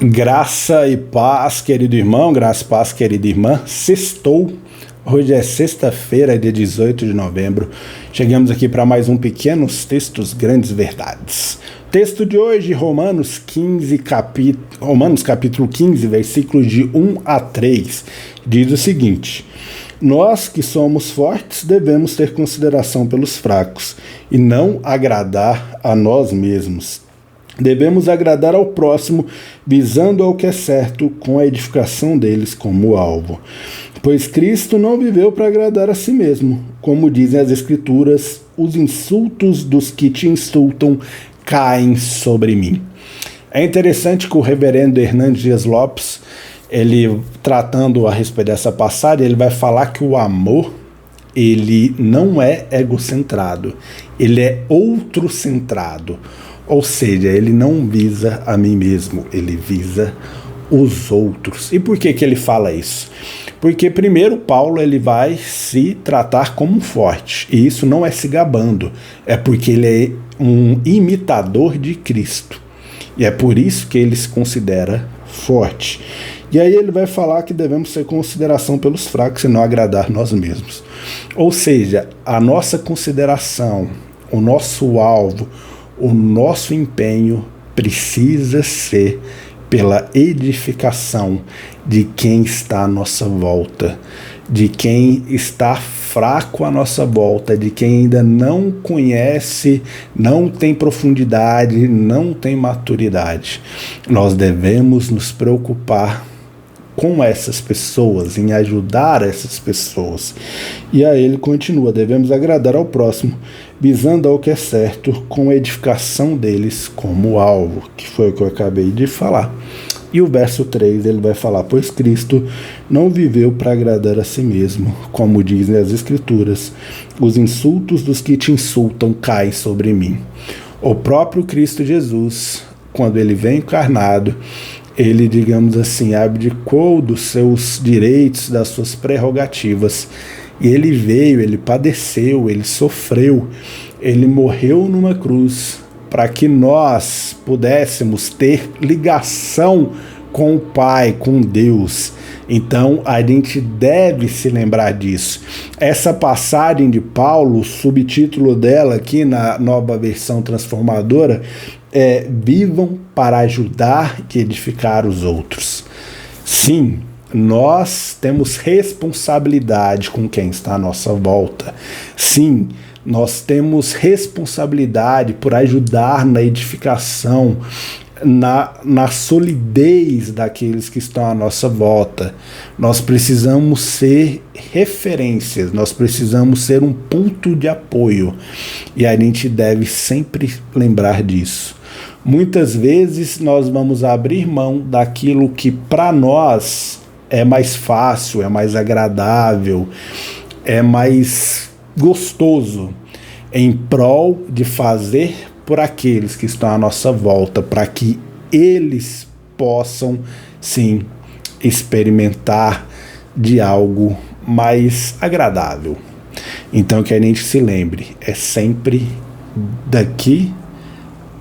Graça e paz, querido irmão, graça e paz, querida irmã. Sextou, hoje é sexta-feira, dia 18 de novembro. Chegamos aqui para mais um Pequenos Textos, Grandes Verdades. Texto de hoje, Romanos capítulo 15, versículos de 1 a 3, diz o seguinte: nós que somos fortes devemos ter consideração pelos fracos e não agradar a nós mesmos. Devemos agradar ao próximo, visando ao que é certo, com a edificação deles como alvo. Pois Cristo não viveu para agradar a si mesmo. Como dizem as Escrituras, os insultos dos que te insultam caem sobre mim. É interessante que o reverendo Hernandes Dias Lopes, ele tratando a respeito dessa passagem, ele vai falar que o amor, ele não é egocentrado, ele é outrocentrado. Ou seja, ele não visa a mim mesmo, ele visa os outros. E por que ele fala isso? Porque primeiro Paulo ele vai se tratar como um forte, e isso não é se gabando, é porque ele é um imitador de Cristo, e é por isso que ele se considera forte. E aí ele vai falar que devemos ter consideração pelos fracos e não agradar nós mesmos. Ou seja, a nossa consideração, o nosso alvo, o nosso empenho precisa ser pela edificação de quem está à nossa volta, de quem está fraco à nossa volta, de quem ainda não conhece, não tem profundidade, não tem maturidade. Nós devemos nos preocupar com essas pessoas, em ajudar essas pessoas. E aí ele continua: devemos agradar ao próximo, visando ao que é certo, com a edificação deles como alvo, que foi o que eu acabei de falar. E o verso 3 ele vai falar: pois Cristo não viveu para agradar a si mesmo, como dizem as Escrituras, os insultos dos que te insultam caem sobre mim. O próprio Cristo Jesus, quando ele vem encarnado, ele, digamos assim, abdicou dos seus direitos, das suas prerrogativas, e ele veio, ele padeceu, ele sofreu, ele morreu numa cruz para que nós pudéssemos ter ligação com o Pai, com Deus. Então a gente deve se lembrar disso. Essa passagem de Paulo, o subtítulo dela aqui na Nova Versão Transformadora é: vivam para ajudar e edificar os outros. Sim, nós temos responsabilidade com quem está à nossa volta. Sim, nós temos responsabilidade por ajudar na edificação, na solidez daqueles que estão à nossa volta. Nós precisamos ser referências, nós precisamos ser um ponto de apoio, e a gente deve sempre lembrar disso. Muitas vezes nós vamos abrir mão daquilo que para nós é mais fácil, é mais agradável, é mais gostoso, em prol de fazer por aqueles que estão à nossa volta, para que eles possam, sim, experimentar de algo mais agradável. Então que a gente se lembre, é sempre daqui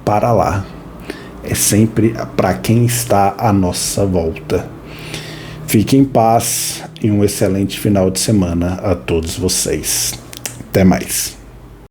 para lá, é sempre para quem está à nossa volta. Fique em paz e um excelente final de semana a todos vocês. Até mais.